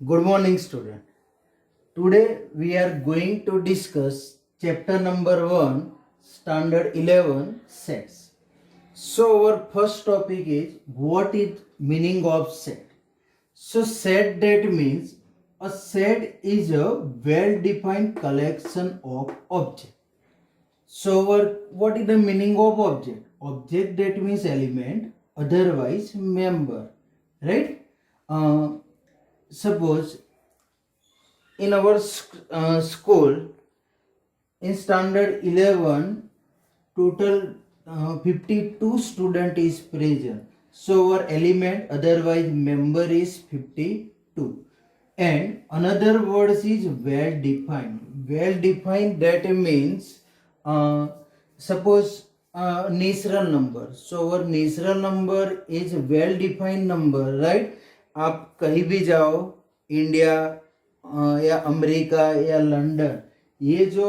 Good morning, student. Today we are going to discuss chapter number 1, standard 11, sets. So our first topic is what is meaning of set. So set that means a set is a well-defined collection of objects. So what is the meaning of object? Object that means element, otherwise member, right? Suppose in our school in standard 11 total 52 student is present, so our element otherwise member is 52. And another word is well defined, that means suppose natural number, so our natural number is well defined number, right? आप कहीं भी जाओ, India या America या London, ये जो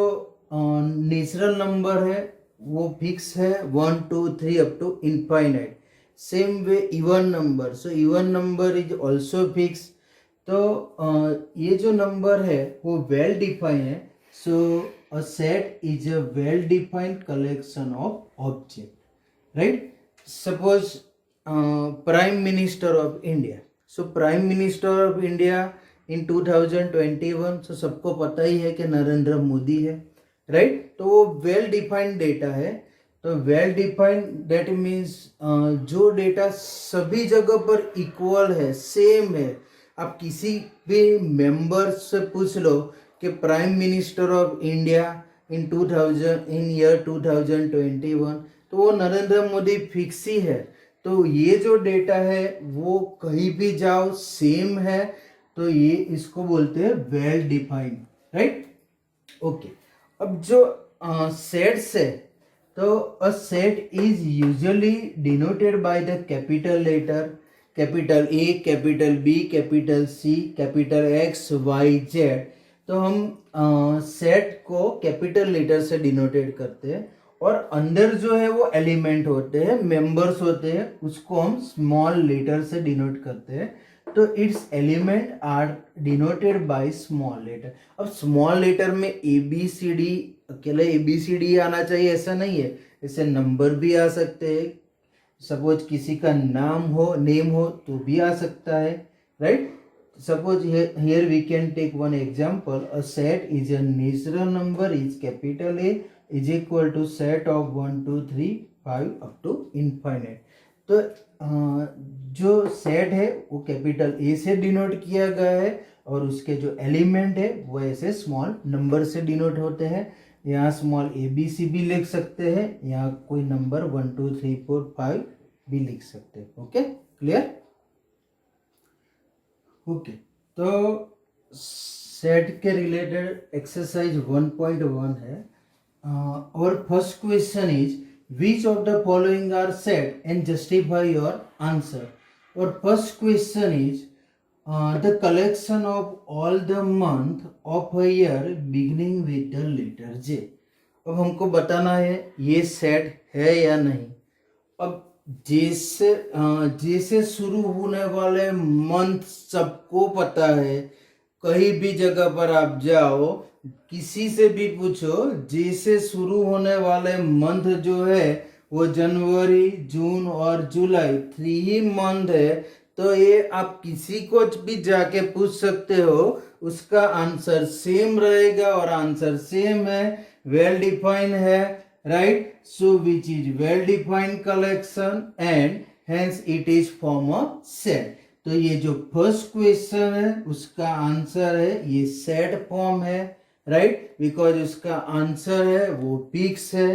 natural number है वो फिक्स है 1 2 3 up to infinite. Same way even number, so even number is also fix. तो ये जो नंबर है वो वेल डिफाइन है. So a set is a well defined collection of object, right? Suppose prime minister of India. So prime minister of India in 2021, so सबको पता ही है कि नरेंद्र मोदी है, राइट? तो वो वेल डिफाइंड डेटा है. तो वेल डिफाइंड दैट मीन्स जो डेटा सभी जगह पर इक्वल है, सेम है. आप किसी भी मेंबर से पूछ लो कि prime minister of India in year 2021, तो वो नरेंद्र मोदी फिक्स ही है. तो ये जो डेटा है वो कहीं भी जाओ सेम है, तो ये इसको बोलते हैं वेल डिफाइंड, राइट? ओके. अब जो सेट्स है, तो a set is usually denoted by the capital letter, capital A, capital B, capital C, capital X Y Z. तो हम सेट को कैपिटल लेटर से डिनोटेड करते हैं, और अंदर जो है वो एलिमेंट होते हैं, मेंबर्स होते हैं, उसको हम स्मॉल लेटर से डिनोट करते हैं. तो its element are denoted by small letter. अब स्मॉल लेटर में ए बी सी डी, अकेले ए बी सी डी आना चाहिए ऐसा नहीं है, ऐसे नंबर भी आ सकते हैं. सपोज किसी का नेम हो तो भी आ सकता है, right? Suppose here we can take one example. A set is a natural number is capital A is equal to set of 1 2 3 5 up to infinite. तो जो सेट है वो कैपिटल ए से डिनोट किया गया है, और उसके जो एलिमेंट है वो ऐसे स्मॉल नंबर से डिनोट होते हैं. यहाँ स्मॉल ए बी सी भी लिख सकते हैं, यहाँ कोई नंबर 1 2 3 4 5 भी लिख सकते हैं. Okay, clear? ओके. तो सेट के रिलेटेड एक्सरसाइज 1.1 है. और first question is which of the following are set and justify your answer. और first question is the collection of all the month of a year beginning with the letter J. अब हमको बताना है ये set है या नहीं. अब जैसे शुरू होने वाले मंथ सबको पता है, कहीं भी जगह पर आप जाओ, किसी से भी पूछो, जैसे शुरू होने वाले मंथ जो है वो जनवरी, जून और जुलाई 3 ही मंथ है. तो ये आप किसी को भी जाके पूछ सकते हो, उसका आंसर सेम रहेगा, और आंसर सेम है, वेल डिफाइंड है, right? So which is well defined collection and hence it is form of set. तो ये जो फर्स्ट क्वेश्चन है उसका आंसर है ये सेट फॉर्म है, राइट? बिकॉज उसका आंसर है वो फिक्स है.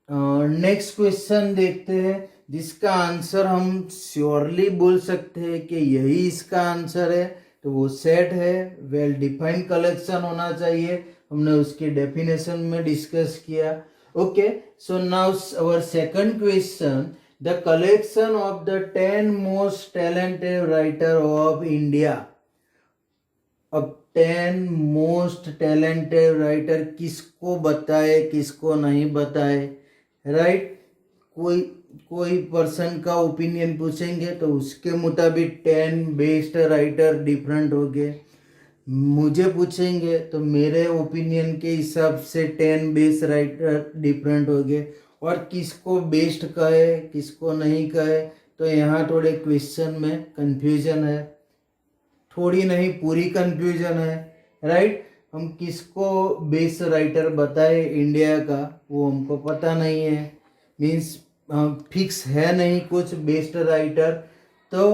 नेक्स्ट क्वेश्चन देखते हैं, जिसका आंसर हम श्योरली बोल सकते हैं कि यही इसका आंसर है. तो वो सेट है, वेल डिफाइंड कलेक्शन होना चाहिए. हमने उसके डेफिनेशन में डिस्कस किया. Okay, so now our second question, the collection of the 10 most talented writer of India. अब 10 मोस्ट टैलेंटेड राइटर किसको बताए, किसको नहीं बताए, राइट? कोई पर्सन का ओपिनियन पूछेंगे तो उसके मुताबिक 10 बेस्ट राइटर डिफरेंट हो गए। मुझे पूछेंगे तो मेरे ओपिनियन के हिसाब से 10 बेस्ट राइटर डिफरेंट हो गए। और किसको बेस्ट कहे किसको नहीं कहे, तो यहाँ थोड़े क्वेश्चन में कंफ्यूजन है, थोड़ी नहीं पूरी कंफ्यूजन है, राइट। हम किसको बेस्ट राइटर बताए इंडिया का वो हमको पता नहीं है, मीन्स फिक्स है नहीं कुछ बेस्ट राइटर। तो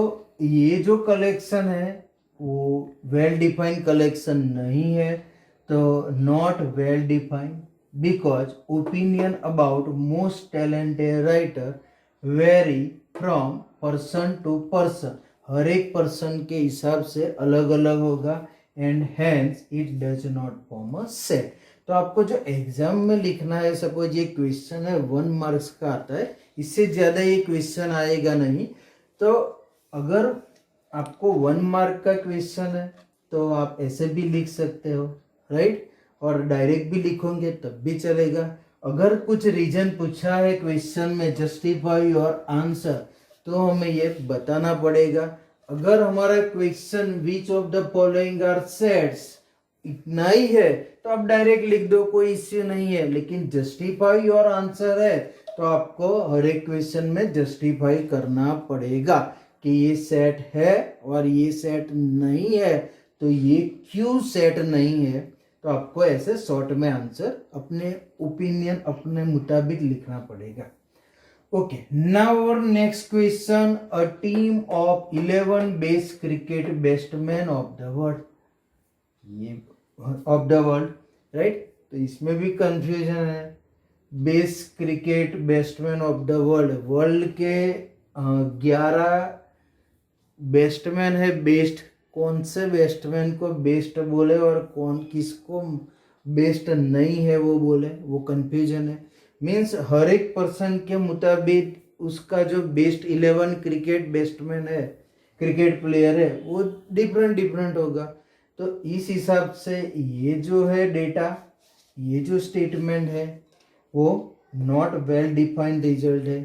ये जो कलेक्शन है वो वेल डिफाइंड कलेक्शन नहीं है, तो not well defined because opinion about most talented writer vary from person to person, हर एक पर्सन के हिसाब से अलग अलग होगा and hence it does not form a set. तो आपको जो एग्जाम में लिखना है, सपोज ये क्वेश्चन है 1 मार्क्स का आता है, इससे ज़्यादा ये क्वेश्चन आएगा नहीं। तो अगर आपको 1 मार्क का क्वेश्चन है तो आप ऐसे भी लिख सकते हो, राइट, और डायरेक्ट भी लिखोगे तब भी चलेगा। अगर कुछ रीजन पूछा है क्वेश्चन में जस्टिफाई योर आंसर, तो हमें ये बताना पड़ेगा। अगर हमारा question which of the following are sets इतना ही है तो आप डायरेक्ट लिख दो, कोई इश्यू नहीं है। लेकिन जस्टिफाई योर आंसर है तो आपको हर एक क्वेश्चन में जस्टिफाई करना पड़ेगा कि ये सेट है और ये सेट नहीं है, तो ये क्यों सेट नहीं है। तो आपको ऐसे शॉर्ट में आंसर अपने ओपिनियन अपने मुताबिक लिखना पड़ेगा। Okay, now our next question, a team of 11 best cricket batsman of the world, ये ऑफ द वर्ल्ड, राइट। तो इसमें भी कंफ्यूजन है। Best cricket batsman of the world, world के 11 बेस्टमैन है। बेस्ट कौन से बेस्टमैन को बेस्ट बोले और कौन किसको बेस्ट नहीं है वो बोले, वो कंफ्यूजन है। मीन्स हर एक पर्सन के मुताबिक उसका जो बेस्ट 11 क्रिकेट बेस्टमैन है, क्रिकेट प्लेयर है, वो डिफरेंट डिफरेंट होगा। तो इस हिसाब से ये जो है डेटा, ये जो स्टेटमेंट है वो नॉट वेल डिफाइंड रिजल्ट है,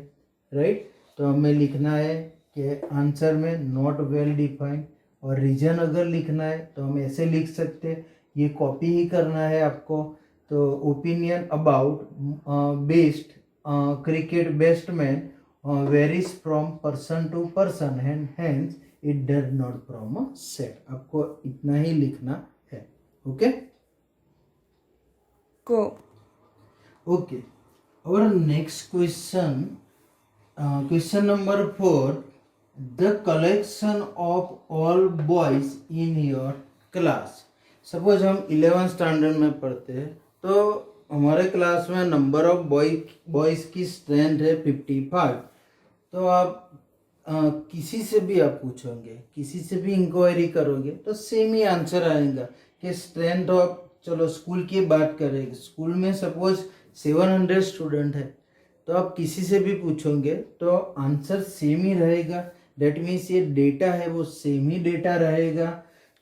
राइट। तो हमें लिखना है कि आंसर में नॉट वेल डिफाइंड, और रीजन अगर लिखना है तो हम ऐसे लिख सकते हैं, ये कॉपी ही करना है आपको। तो opinion about best cricket batsman varies from person to person and hence it does not from a set, आपको इतना ही लिखना है। ओके को ओके, और next question, question number 4, the collection of all boys in your class. Suppose हम 11th standard में पढ़ते हैं, तो हमारे क्लास में नंबर ऑफ बॉयज की स्ट्रेंथ है 55। तो आप किसी से भी आप पूछोगे, किसी से भी इंक्वायरी करोगे तो सेम ही आंसर आएगा कि स्ट्रेंथ ऑफ, चलो स्कूल की बात करें, स्कूल में सपोज 700 स्टूडेंट है, तो आप किसी से भी पूछोगे तो आंसर सेम ही रहेगा। डेट मीन्स ये डेटा है वो सेम ही डेटा रहेगा।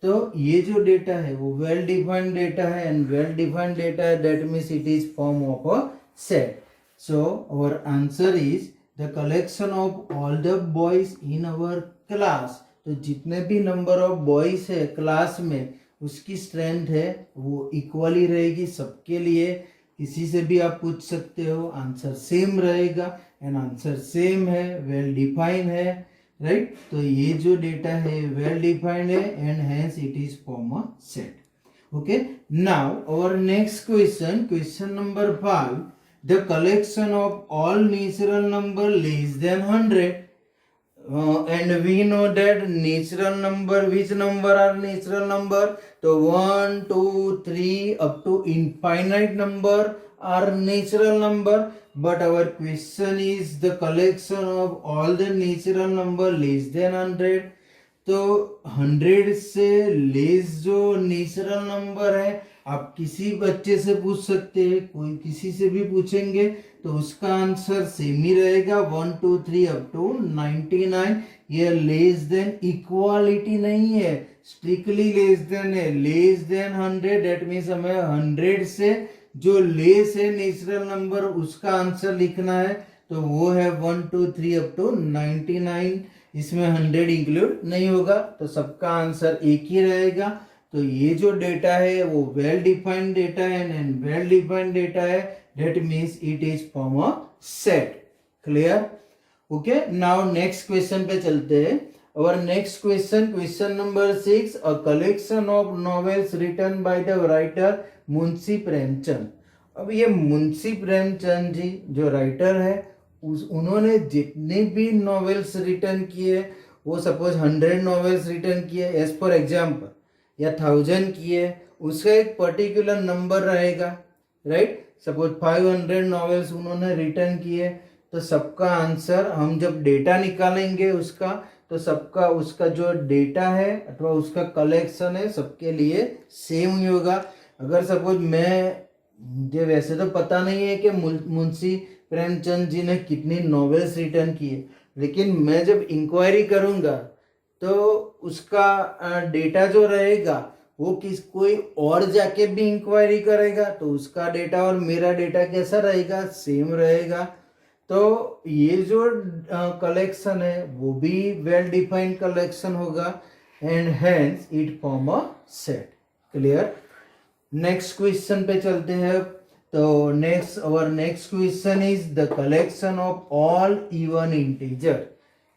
तो ये जो डेटा है वो वेल डिफाइंड डेटा है, एंड वेल डिफाइंड डेटा है, that means it is form of a set. So our answer is the collection of all the boys in our class. तो जितने भी नंबर ऑफ बॉयज है class में उसकी strength है वो इक्वली रहेगी सबके लिए। किसी से भी आप पूछ सकते हो, आंसर सेम रहेगा, एंड आंसर सेम है, वेल डिफाइंड है, राइट। तो ये जो डेटा है वेल डिफाइंड है and hence it is form a set. Okay, now our next question, question number 5, the collection of all natural number less than 100, and we know that natural number, which number are natural number, तो 1 2 3 up to infinite number are natural number, but our question is the collection of all the natural number less than 100। तो 100 से less जो natural number है, आप किसी बच्चे से पूछ सकते हैं, कोई किसी से भी पूछेंगे तो उसका आंसर सेम ही रहेगा, 1 2 3 अप टू 99। ये लेस देन इक्वालिटी नहीं है, स्ट्रिक्टली लेस देन है, लेस देन 100, डेट मीन्स हमें 100 से जो लेस है नेचुरल नंबर उसका आंसर लिखना है। तो वो है 1 2 3 अप टू 99, इसमें 100 इंक्लूड नहीं होगा, तो सबका आंसर एक ही रहेगा। तो ये जो डेटा है वो वेल डिफाइंड डेटा है, एंड वेल डिफाइंड डेटा है, that means it is from a set. Clear? Okay, now next question पे चलते हैं। Our next question, question number 6, a collection of novels written by the writer Munshi Premchand. अब ये मुंशी प्रेमचंद जी जो writer है, उन्होंने जितने भी नॉवेल्स रिटर्न किए, वो सपोज 100 नॉवेल्स रिटर्न किए एज फॉर एग्जाम्पल, या 1000 किए, उसका एक पर्टिकुलर नंबर रहेगा, राइट। सपोज 500 नॉवेल्स उन्होंने रिटर्न किए, तो सबका आंसर हम जब डेटा निकालेंगे उसका, तो सबका उसका जो डेटा है अथवा उसका कलेक्शन है सबके लिए सेम ही होगा। अगर सपोज मुझे वैसे तो पता नहीं है कि मुंशी प्रेमचंद जी ने कितनी नॉवेल्स रिटर्न किए, लेकिन मैं जब इंक्वायरी करूँगा तो उसका डेटा जो रहेगा वो कोई और जाके भी इंक्वायरी करेगा, तो उसका डेटा और मेरा डेटा कैसा रहेगा, सेम रहेगा। तो ये जो कलेक्शन है वो भी वेल डिफाइंड कलेक्शन होगा, and hence it form a set. Clear? Next question पे चलते हैं। तो next question is the collection of all even integer.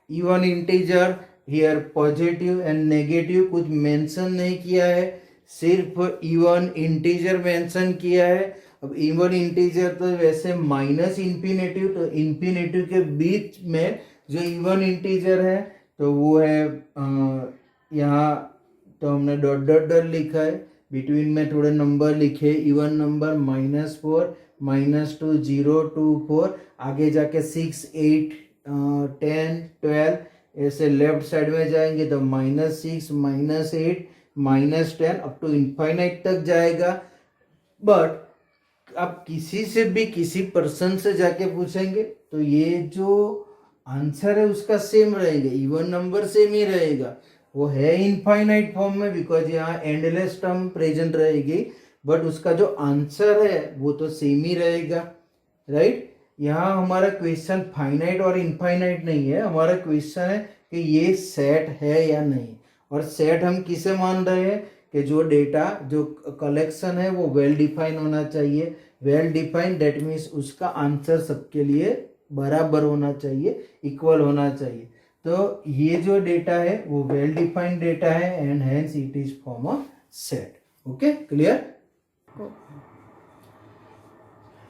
Even integer here positive and negative कुछ मेंशन नहीं किया है, सिर्फ इवन इंटीजर मेंशन किया है। अब इवन इंटीजर तो वैसे माइनस इन्फिनेटिव, तो इन्फिनेटिव के बीच में जो इवन इंटीजर है तो वो है यहाँ, तो हमने डॉट डॉट डॉट लिखा है, बिटवीन में थोड़े नंबर लिखे, इवन नंबर -4 -2 0 2 4, आगे जाके 6 8 10 12, ऐसे लेफ्ट साइड में जाएंगे तो -6 -8 -10 अप टू इनफाइनाइट तक जाएगा। बट आप किसी से भी किसी पर्सन से जाके पूछेंगे तो ये जो आंसर है उसका सेम रहेगा, इवन नंबर सेम ही रहेगा, वो है इनफाइनाइट फॉर्म में, बिकॉज यहाँ एंडलेस टर्म प्रेजेंट रहेगी, बट उसका जो आंसर है वो तो सेम ही रहेगा, राइट। यहाँ हमारा क्वेश्चन फाइनाइट और इनफाइनाइट नहीं है, हमारा क्वेश्चन है कि ये सेट है या नहीं, और सेट हम किसे मान रहे हैं कि जो डेटा जो कलेक्शन है वो वेल डिफाइन होना चाहिए। वेल डिफाइन दैट मीन्स उसका आंसर सबके लिए बराबर होना चाहिए, इक्वल होना चाहिए। तो ये जो डेटा है वो वेल डिफाइंड डेटा है, and hence it is form a set. Okay, clear?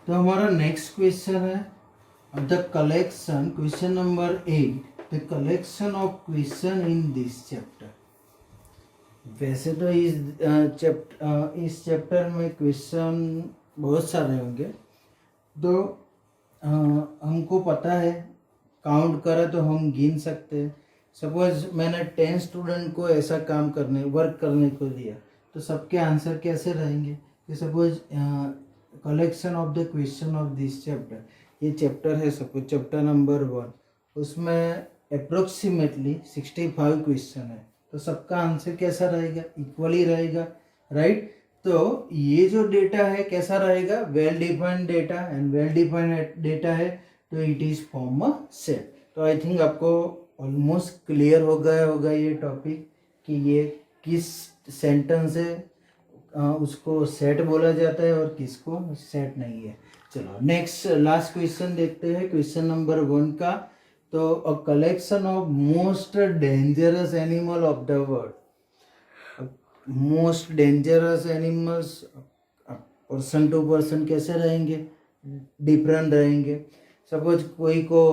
तो हमारा नेक्स्ट क्वेश्चन है the collection, question number 8, the collection of question in this chapter. वैसे तो इस चैप्टर में क्वेश्चन बहुत सारे होंगे, तो हमको पता है, काउंट करें तो हम गिन सकते हैं। सपोज मैंने 10 स्टूडेंट को ऐसा वर्क करने को दिया, तो सबके आंसर कैसे रहेंगे कि suppose collection of the question of this chapter, ये चैप्टर है सपोज चैप्टर नंबर 1, उसमें अप्रोक्सीमेटली 65 क्वेश्चन है, तो सबका आंसर कैसा रहेगा, इक्वली रहेगा, राइट। तो ये जो डेटा है कैसा रहेगा, well defined data, and well defined data है तो it is form a set. तो आई थिंक आपको ऑलमोस्ट क्लियर हो गया होगा ये टॉपिक कि ये किस सेंटेंस है उसको सेट बोला जाता है और किसको सेट नहीं है। चलो नेक्स्ट लास्ट क्वेश्चन देखते हैं, क्वेश्चन नंबर 1 का। तो a collection of most dangerous animal of the world. Most dangerous animals person to person कैसे रहेंगे, डिफरेंट रहेंगे। सपोज कोई को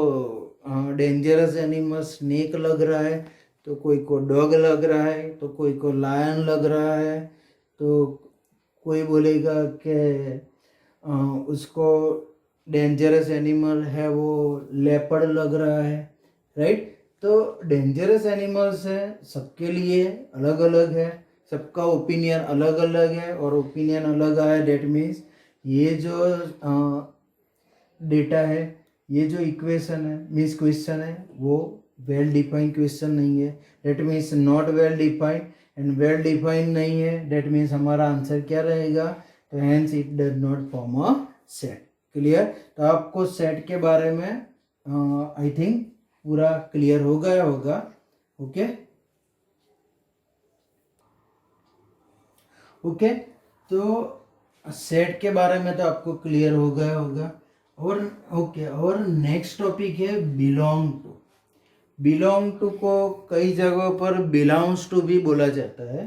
डेंजरस एनिमल स्नेक लग रहा है, तो कोई को डॉग लग रहा है, तो कोई को लायन लग रहा है, तो कोई बोलेगा कि उसको डेंजरस एनिमल है वो लेपर्ड लग रहा है, राइट। तो डेंजरस एनिमल्स है सबके लिए अलग अलग है, सबका ओपिनियन अलग अलग है, और ओपिनियन अलग आया डेट मीन्स ये जो डेटा है, ये जो इक्वेशन है मीन्स क्वेश्चन है वो वेल डिफाइंड क्वेश्चन नहीं है, that means not well defined, and well defined नहीं है डेट मीन्स हमारा आंसर क्या रहेगा, तो hence it does not form a set. Clear? तो आपको सेट के बारे में आई थिंक पूरा क्लियर हो गया होगा. ओके ओके, तो सेट के बारे में तो आपको क्लियर हो गया होगा. और ओके, और नेक्स्ट टॉपिक है बिलोंग टू. बिलोंग टू को कई जगहों पर बिलोंग्स टू भी बोला जाता है.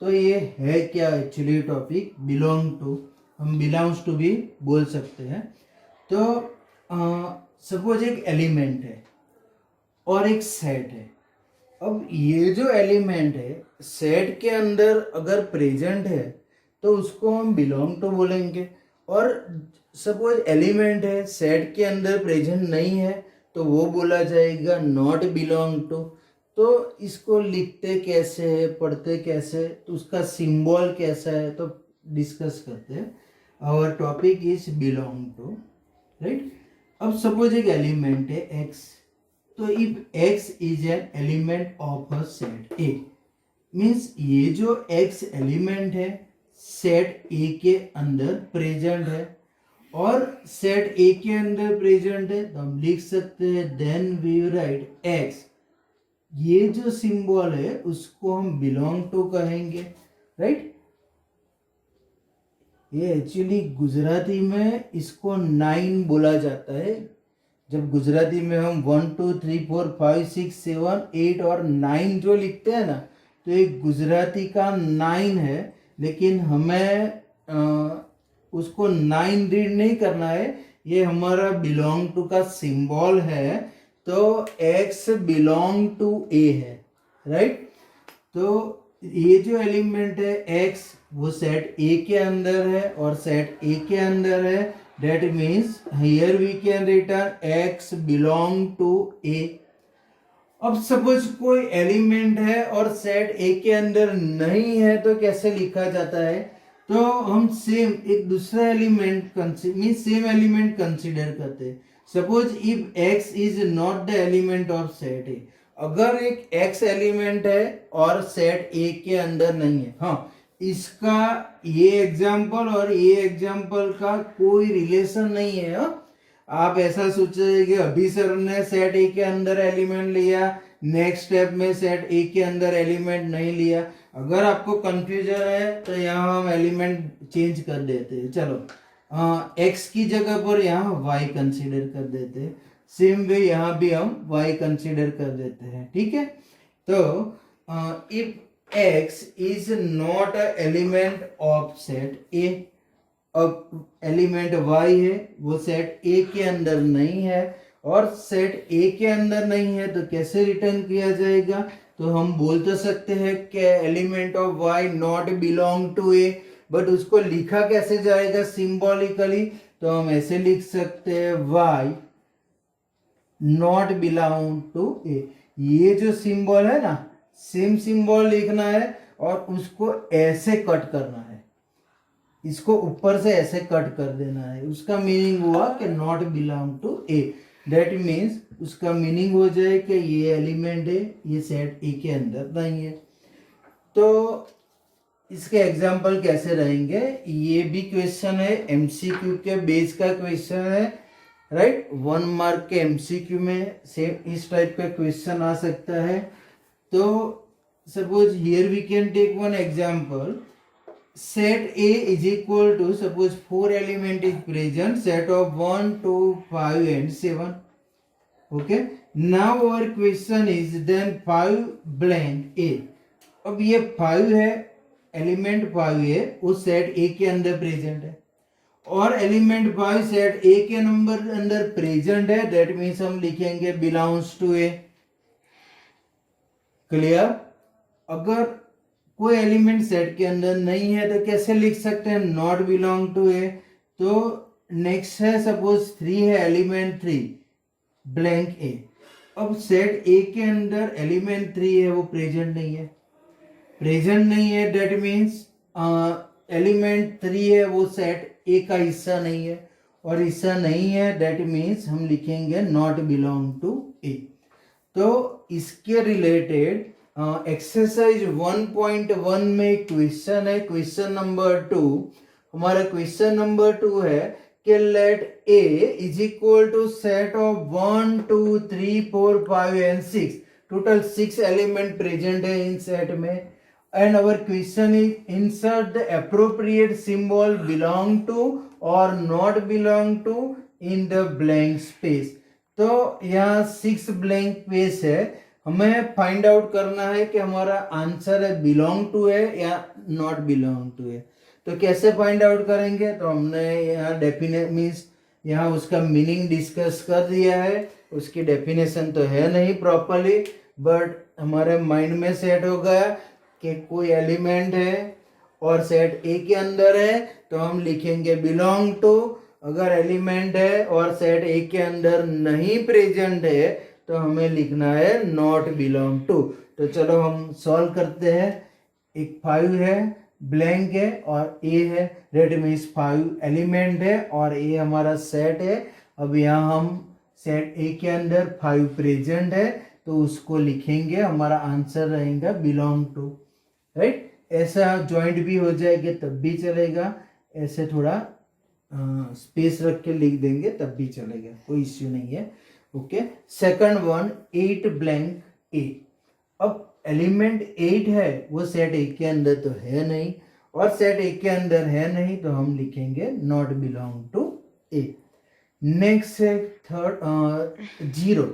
तो ये है क्या एक्चुअली टॉपिक बिलोंग टू, हम बिलोंग्स टू भी बोल सकते हैं. तो सपोज एक एलिमेंट है और एक सेट है. अब ये जो एलिमेंट है सेट के अंदर अगर प्रेजेंट है तो उसको हम बिलोंग टू बोलेंगे. और सपोज एलिमेंट है सेट के अंदर प्रेजेंट नहीं है तो वो बोला जाएगा नॉट बिलोंग टू. तो इसको लिखते कैसे है, पढ़ते कैसे, तो उसका सिंबल कैसा है, तो डिस्कस करते हैं. Our topic is belong to, right. अब सपोज एक एलिमेंट है एक्स. तो if x is an element of a set A, means ये जो x एलिमेंट है सेट ए के अंदर प्रेजेंट है. और सेट ए के अंदर प्रेजेंट है तो हम लिख सकते हैं देन वी राइट x. ये जो सिंबल है उसको हम बिलोंग टू कहेंगे, राइट. ये एक्चुअली गुजराती में इसको 9 बोला जाता है. जब गुजराती में हम 1 2 3 4 5 6 7 8 और 9 जो लिखते हैं ना, तो एक गुजराती का 9 है. लेकिन हमें उसको 9 रीड नहीं करना है, ये हमारा बिलोंग टू का सिंबल है. तो x बिलोंग टू a है, राइट. तो ये जो एलिमेंट है x वो सेट a के अंदर है और सेट a के अंदर है. That means here we can return x belong to a. अब सपोज कोई एलिमेंट है और सेट a के अंदर नहीं है तो कैसे लिखा जाता है. तो हम सेम एक दूसरा element mean same element consider करते हैं. Suppose if x is not the element of set a. अगर एक x एलिमेंट है और सेट a के अंदर नहीं है, हाँ, इसका ये एग्जाम्पल और ये एग्जाम्पल का कोई रिलेशन नहीं है. आप ऐसा सोचिए कि अभी सर ने सेट ए के अंदर एलिमेंट लिया, नेक्स्ट स्टेप में सेट ए के अंदर एलिमेंट नहीं लिया. अगर आपको कंफ्यूजन है तो यहाँ हम एलिमेंट चेंज कर देते हैं. चलो एक्स की जगह पर यहाँ वाई कंसीडर कर देते हैं. सेम वे यहाँ भी हम वाई कंसीडर कर देते हैं, ठीक है. तो if x is not a element of set A. अब एलिमेंट y है वो सेट A के अंदर नहीं है और सेट A के अंदर नहीं है तो कैसे रिटर्न किया जाएगा. तो हम बोल तो सकते हैं कि element of y not belong to A, but उसको लिखा कैसे जाएगा सिंबॉलिकली. तो हम ऐसे लिख सकते हैं y not belong to A. ये जो सिंबल है ना, सेम सिंबल लिखना है और उसको ऐसे कट करना है, इसको ऊपर से ऐसे कट कर देना है. उसका मीनिंग हुआ कि not belong to A. That means उसका मीनिंग हो जाए कि ये एलिमेंट है ये सेट ए के अंदर नहीं है. तो इसके एग्जाम्पल कैसे रहेंगे, ये भी क्वेश्चन है, एमसीक्यू के बेस का क्वेश्चन है, राइट. 1 मार्क के एमसीक्यू में सेम इस टाइप का क्वेश्चन आ सकता है. तो suppose here we can take one example. Set A is equal to suppose 4 element is present, set of 1 2 5 and 7. Okay, now our question is then 5 blank A. अब ये 5 है, element 5 है, वो सेट A के अंदर प्रेजेंट है और element 5 set A के नंबर अंदर प्रेजेंट है. दैट मीन्स हम लिखेंगे बिलोंग्स टू A. क्लियर. अगर कोई एलिमेंट सेट के अंदर नहीं है तो कैसे लिख सकते हैं नॉट बिलोंग टू ए. तो नेक्स्ट है सपोज 3 है, एलिमेंट 3 ब्लैंक ए. अब सेट ए के अंदर एलिमेंट 3 है वो प्रेजेंट नहीं है, प्रेजेंट नहीं है. दैट मीन्स एलिमेंट 3 है वो सेट ए का हिस्सा नहीं है और हिस्सा नहीं है. दैट मीन्स हम लिखेंगे नॉट बिलोंग टू ए. तो इसके रिलेटेड एक्सरसाइज 1.1 में क्वेश्चन है, क्वेश्चन नंबर 2. हमारा क्वेश्चन नंबर 2 है कि let A is equal to set of 1 2 3 4 5 and 6, total 6 element present है इन सेट में, and our question is insert the appropriate symbol belong to और not belong to in the blank space. तो यहाँ 6 blank space है, हमें find out करना है कि हमारा आंसर है बिलोंग टू है या नॉट बिलोंग टू है। तो कैसे फाइंड आउट करेंगे, तो हमने यहाँ डेफिनेट मीन्स यहाँ उसका मीनिंग डिस्कस कर दिया है, उसकी डेफिनेशन तो है नहीं प्रॉपरली, बट हमारे माइंड में सेट हो गया कि कोई एलिमेंट है और सेट ए के अंदर है तो हम लिखेंगे बिलोंग टू, अगर एलिमेंट है और सेट ए के अंदर नहीं प्रेजेंट है तो हमें लिखना है नॉट बिलोंग टू। तो चलो हम सॉल्व करते हैं। एक 5 है, ब्लैंक है और ए है, रेड मीन्स 5 एलिमेंट है और ए हमारा सेट है। अब यहाँ हम सेट ए के अंदर 5 प्रेजेंट है तो उसको लिखेंगे, हमारा आंसर रहेगा बिलोंग टू, राइट। ऐसा जॉइंट भी हो जाएगा तब भी चलेगा, ऐसे थोड़ा स्पेस रख के लिख देंगे तब भी चलेगा, कोई इश्यू नहीं है। ओके, सेकंड वन 8 ब्लैंक ए। अब एलिमेंट 8 है, वो सेट ए के अंदर तो है नहीं और सेट ए के अंदर है नहीं तो हम लिखेंगे not belong to A. Next है थर्ड 0,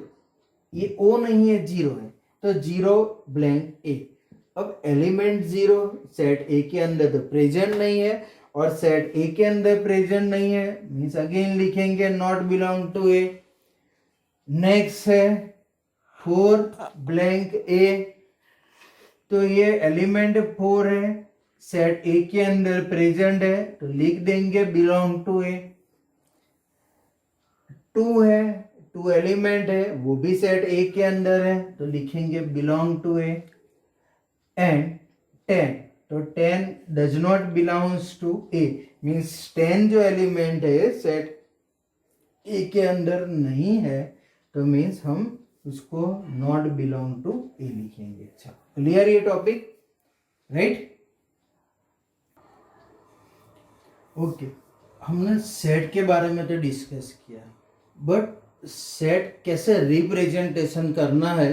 ये ओ नहीं है 0 है तो 0 ब्लैंक ए। अब एलिमेंट 0 सेट ए के अंदर तो प्रेजेंट नहीं है और सेट ए के अंदर प्रेजेंट नहीं है, मीन्स अगेन लिखेंगे not belong to A. Next है 4 ब्लैंक ए, तो ये एलिमेंट 4 है, सेट ए के अंदर प्रेजेंट है तो लिख देंगे बिलोंग टू ए। 2 है, 2 एलिमेंट है, वो भी सेट ए के अंदर है तो लिखेंगे बिलोंग टू ए। एंड 10, तो 10 does not belongs to A, means 10 जो एलिमेंट है सेट ए के अंदर नहीं है तो मीन्स हम उसको नॉट बिलोंग टू ए लिखेंगे। अच्छा, क्लियर ये टॉपिक, राइट। ओके, हमने सेट के बारे में तो डिस्कस किया, बट सेट कैसे रिप्रेजेंटेशन करना है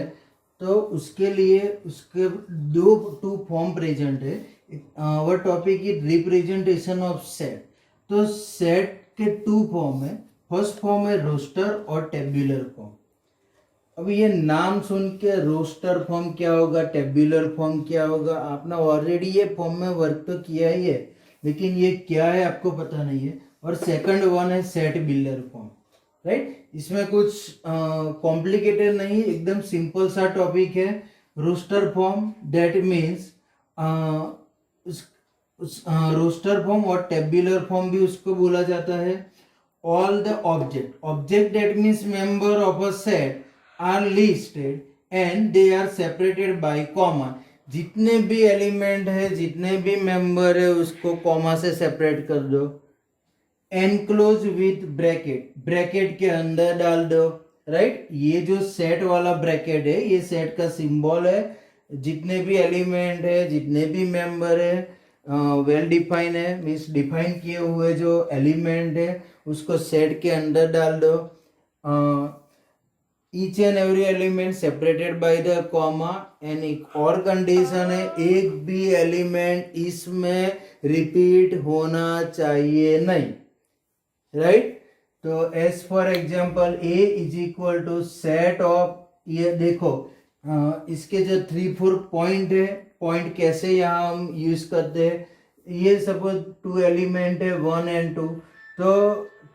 तो उसके लिए उसके टू फॉर्म प्रेजेंट है। Our topic is representation of set. तो सेट के 2 फॉर्म है, फर्स्ट फॉर्म है रोस्टर और टेब्यूलर फॉर्म। अब ये नाम सुन के रोस्टर फॉर्म क्या होगा, टेब्यूलर फॉर्म क्या होगा, आपने ऑलरेडी ये फॉर्म में वर्क तो किया ही है, लेकिन ये क्या है आपको पता नहीं है। और सेकंड वन है सेट बिल्डर फॉर्म, राइट। इसमें कुछ कॉम्प्लिकेटेड नहीं, एकदम सिंपल सा टॉपिक है। Roster form that means roster form और टेब्यूलर फॉर्म भी उसको बोला जाता है। All the object that means member of a set are listed and they are separated by comma. जितने भी एलिमेंट है, जितने भी मेंबर है उसको कॉमा से सेपरेट कर दो। एनक्लोज विथ ब्रैकेट, ब्रैकेट के अंदर डाल दो, राइट। ये जो सेट वाला ब्रैकेट है ये सेट का सिंबल है। जितने भी एलिमेंट है, जितने भी मेंबर है वेल डिफाइन है, मीन्स डिफाइन किए हुए जो एलिमेंट है उसको सेट के अंदर डाल दो। Each and every element separated by the comma. And एक और कंडीशन है, एक भी एलिमेंट इसमें रिपीट होना चाहिए नहीं, राइट। तो as for example A is equal to set of, ये देखो इसके जो 3-4 पॉइंट है, पॉइंट कैसे यहाँ हम यूज करते हैं। ये सपोज 2 एलिमेंट है 1 and 2, तो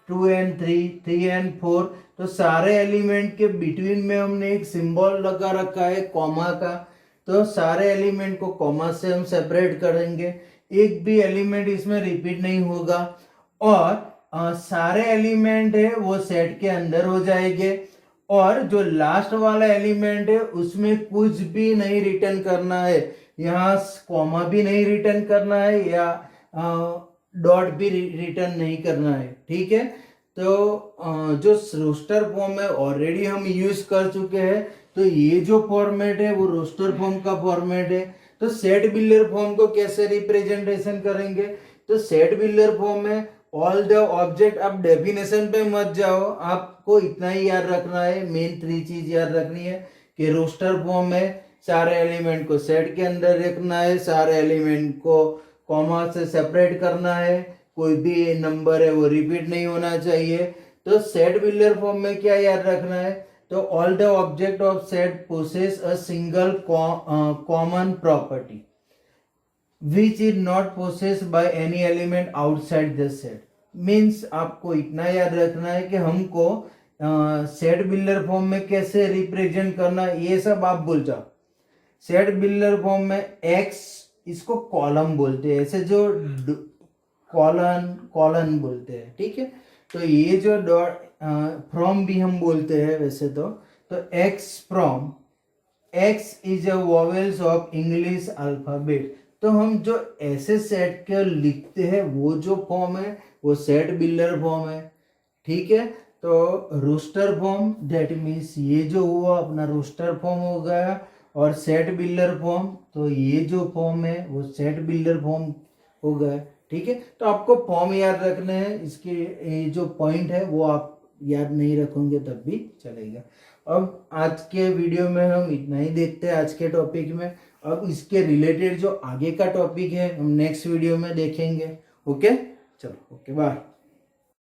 2 and 3, 3 and 4, तो सारे एलिमेंट के बिटवीन में हमने एक सिंबल लगा रखा है कॉमा का, तो सारे एलिमेंट को कॉमा से हम सेपरेट करेंगे, एक भी एलिमेंट इसमें रिपीट नहीं होगा और सारे एलिमेंट है वो सेट के अंदर हो जाएंगे। और जो लास्ट वाला एलिमेंट है उसमें कुछ भी नहीं रिटर्न करना है, यहाँ कॉमा भी नहीं रिटर्न करना है या डॉट भी रिटर्न नहीं करना है, ठीक है। तो जो रोस्टर फॉर्म है ऑलरेडी हम यूज कर चुके हैं, तो ये जो फॉर्मेट है वो रोस्टर फॉर्म का फॉर्मेट है। तो सेट बिल्डर फॉर्म को कैसे रिप्रेजेंटेशन करेंगे, तो सेट बिल्डर फॉर्म में ऑल द ऑब्जेक्ट, आप डेफिनेशन पे मत जाओ, आपको इतना ही याद रखना है, मेन 3 चीज याद रखनी है कि रोस्टर फॉर्म में सारे एलिमेंट को सेट के अंदर रखना है, सारे एलिमेंट को कॉमा से सेपरेट करना है, कोई भी नंबर है वो रिपीट नहीं होना चाहिए। तो सेट बिल्डर फॉर्म में क्या याद रखना है, तो all the object of set possess a single common property which is not possess by any element outside the set. Means आपको इतना याद रखना है कि हमको सेट बिल्डर फॉर्म में कैसे रिप्रेजेंट करना है, ये सब आप भूल जाओ। सेट बिल्डर फॉर्म में एक्स, इसको कॉलम बोलते हैं, ऐसे जो कॉलन कॉलन बोलते हैं, ठीक है। तो ये जो डॉट फ्रॉम भी हम बोलते हैं वैसे तो x from, x is a vowels of English alphabet. तो हम जो ऐसे सेट के लिखते हैं वो जो फॉर्म है वो सेट बिल्डर फॉर्म है, ठीक है। तो रोस्टर फॉर्म दैट मीन्स ये जो हुआ अपना रोस्टर फॉर्म हो गया, और सेट बिल्डर फॉर्म तो ये जो फॉर्म है वो सेट बिल्डर फॉर्म हो गया, ठीक है। तो आपको फॉर्म याद रखने हैं, इसके ये जो पॉइंट है वो आप याद नहीं रखोगे तब भी चलेगा। अब आज के वीडियो में हम इतना ही देखते हैं आज के टॉपिक में। अब इसके रिलेटेड जो आगे का टॉपिक है हम नेक्स्ट वीडियो में देखेंगे। ओके, चलो, ओके, बाय।